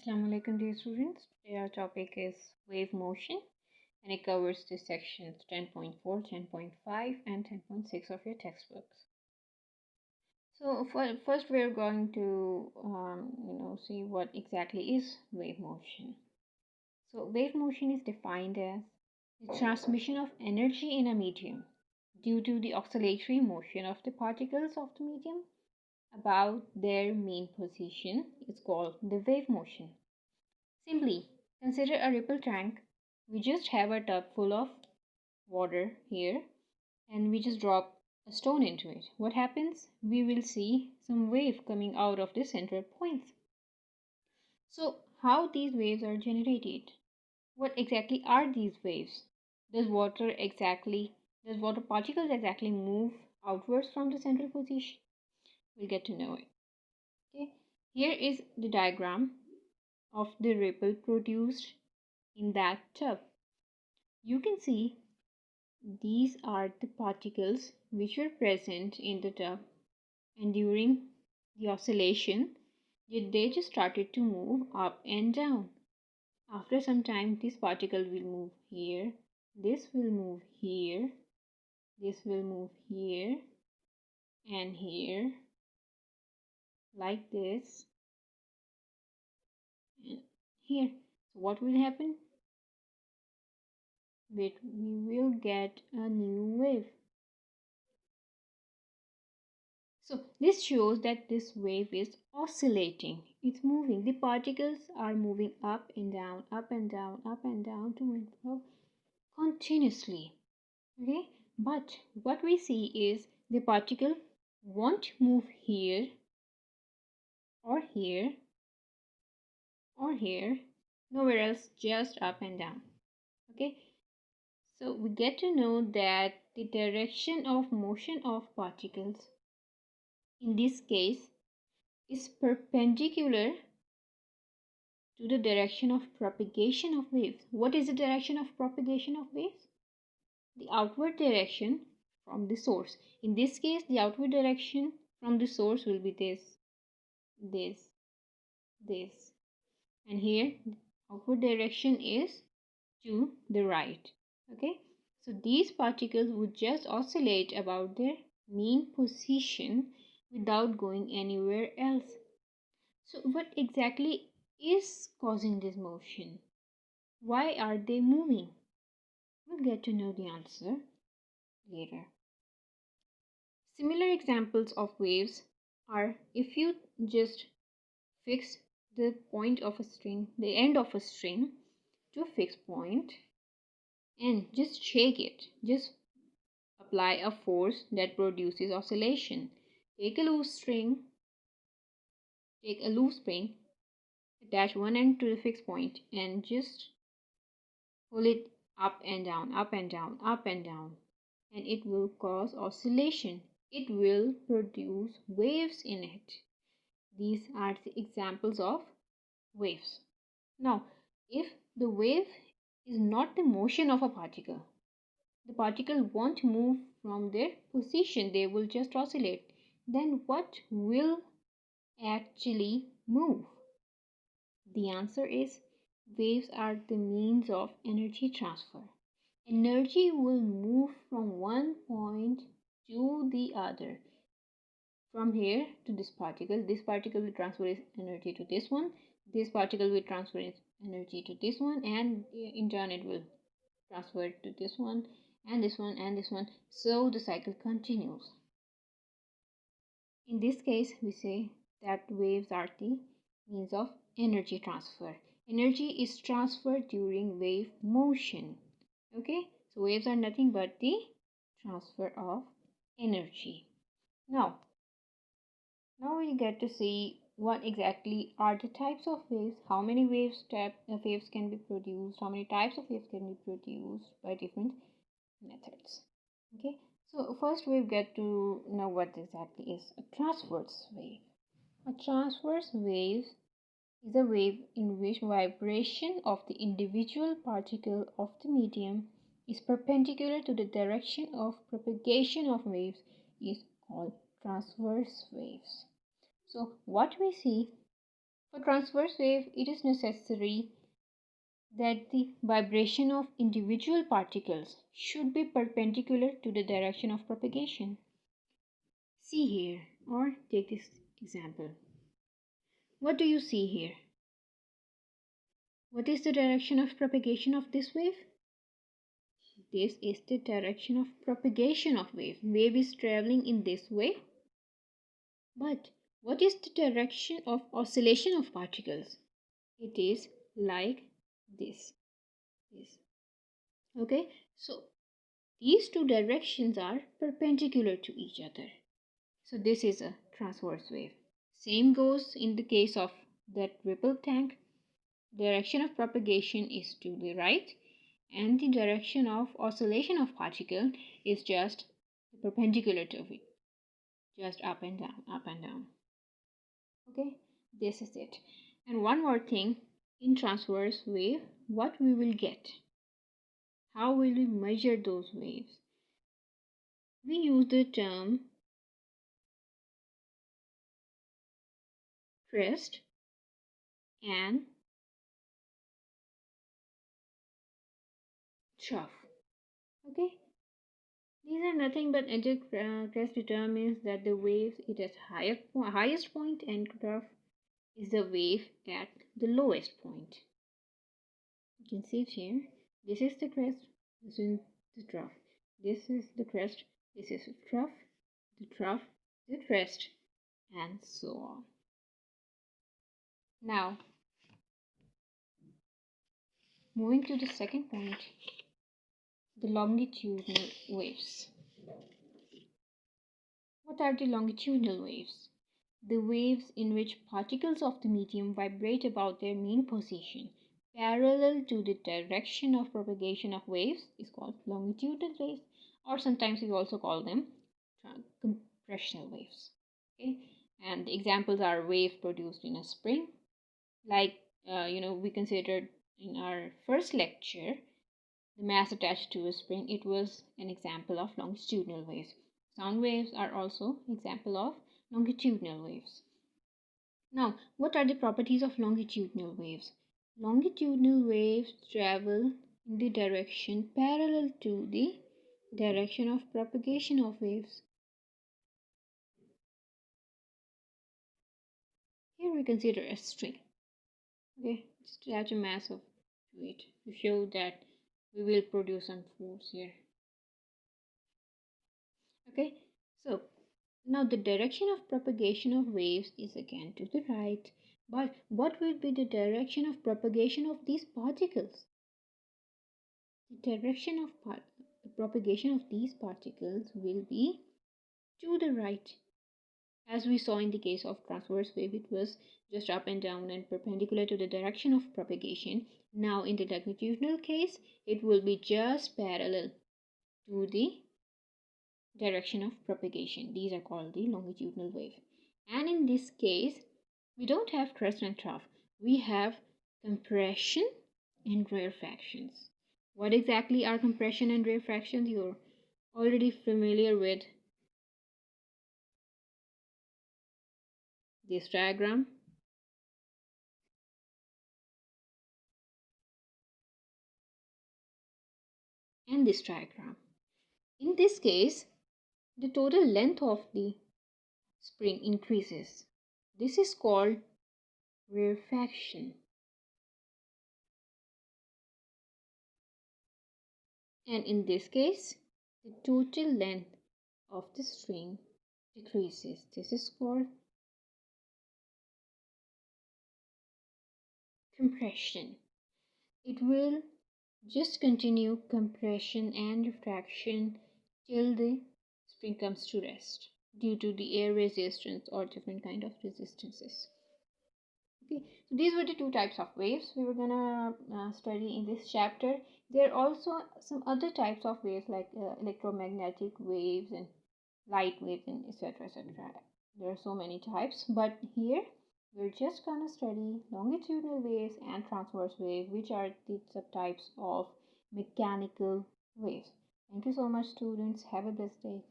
Assalamu alaikum dear students. Today our topic is wave motion and it covers the sections 10.4, 10.5 and 10.6 of your textbooks. So first we're going to see what exactly is wave motion. So wave motion is defined as the transmission of energy in a medium due to the oscillatory motion of the particles of the medium about their mean position is called the wave motion. Simply consider a ripple tank. We just have a tub full of water here and we just drop a stone into it. What happens? We will see some wave coming out of the central points. So how these waves are generated? What exactly are these waves? Does water particles exactly move outwards from the central position? We'll get to know it. Okay. Here is the diagram of the ripple produced in that tub. You can see these are the particles which were present in the tub, and during the oscillation they just started to move up and down. After some time this particle will move here, this will move here, this will move here and here, like this, and here. So what will happen? We will get a new wave. So this shows that this wave is oscillating. It's moving. The particles are moving up and down, up and down, up and down to and fro continuously. Okay? But what we see is the particle won't move here or here or here, nowhere else, just up and down. Okay? So we get to know that the direction of motion of particles in this case is perpendicular to the direction of propagation of waves. What is the direction of propagation of waves? The outward direction from the source. In this case, the outward direction from the source will be this, this, this. And here, the outward direction is to the right. Okay? So these particles would just oscillate about their mean position without going anywhere else. So what exactly is causing this motion? Why are they moving? We'll get to know the answer later. Similar examples of waves are if you just fix the point of a string, the end of a string to a fixed point and just shake it. Just apply a force that produces oscillation. Take a loose spring, attach one end to the fixed point and just pull it up and down, up and down, up and down, and it will cause oscillation. It will produce waves in it. These are the examples of waves. Now, if the wave is not the motion of a particle, the particle won't move from their position, they will just oscillate. Then what will actually move? The answer is waves are the means of energy transfer. Energy will move from one point to the other. From here to this particle will transfer its energy to this particle will transfer its energy to this one, and in turn it will transfer it to this one, and this one, and this one. So the cycle continues. In this case, we say that waves are the means of energy transfer. Energy is transferred during wave motion. Okay, so waves are nothing but the transfer of energy. Now we get to see what exactly are the types of waves, how many waves can be produced, how many types of waves can be produced by different methods. Okay, so first we get to know what exactly is a transverse wave. A transverse wave is a wave in which vibration of the individual particle of the medium is perpendicular to the direction of propagation of waves is called transverse waves. So what we see For transverse wave, it is necessary that the vibration of individual particles should be perpendicular to the direction of propagation. See here, or take this example. What do you see here? What is the direction of propagation of this wave? This is the direction of propagation of wave. Wave is traveling in this way. But what is the direction of oscillation of particles? It is like this. This. Okay, so these two directions are perpendicular to each other. So this is a transverse wave. Same goes in the case of that ripple tank. Direction of propagation is to the right, and the direction of oscillation of particle is just perpendicular to it, just up and down, up and down. Okay, this is it. And one more thing, in transverse wave, what we will get? How will we measure those waves? We use the term crest and trough. Okay, these are nothing but crest determines that the wave is at highest point, and trough is the wave at the lowest point. You can see it here. This is the crest, this is the trough. This is the crest, this is the trough, the crest, and so on. Now, moving to the second point, the longitudinal waves. What are the longitudinal waves? The waves in which particles of the medium vibrate about their mean position parallel to the direction of propagation of waves is called longitudinal waves, or sometimes we also call them compressional waves. Okay, and the examples are waves produced in a spring, like we considered in our first lecture the mass attached to a spring. It was an example of longitudinal waves. Sound waves are also example of longitudinal waves. Now, what are the properties of longitudinal waves? Longitudinal waves travel in the direction parallel to the direction of propagation of waves. Here we consider a string. Okay, just attach a mass of to it to show that we will produce some force here. Okay, so now the direction of propagation of waves is again to the right, but what will be the direction of propagation of these particles? The direction of the propagation of these particles will be to the right. As we saw in the case of transverse wave, it was just up and down and perpendicular to the direction of propagation. Now in the longitudinal case, it will be just parallel to the direction of propagation. These are called the longitudinal wave. And in this case, we don't have crest and trough. We have compression and rarefactions. What exactly are compression and rarefactions? You're already familiar with this diagram. And this diagram. In this case, the total length of the spring increases. This is called rarefaction. And in this case, the total length of the string decreases. This is called compression. It will just continue compression and refraction till the spring comes to rest due to the air resistance or different kind of resistances. Okay, so these were the two types of waves we were gonna study in this chapter. There are also some other types of waves like electromagnetic waves and light waves and etc. etc. There are so many types, but here we're just gonna study longitudinal waves and transverse waves, which are the subtypes of mechanical waves. Thank you so much, students. Have a blessed day.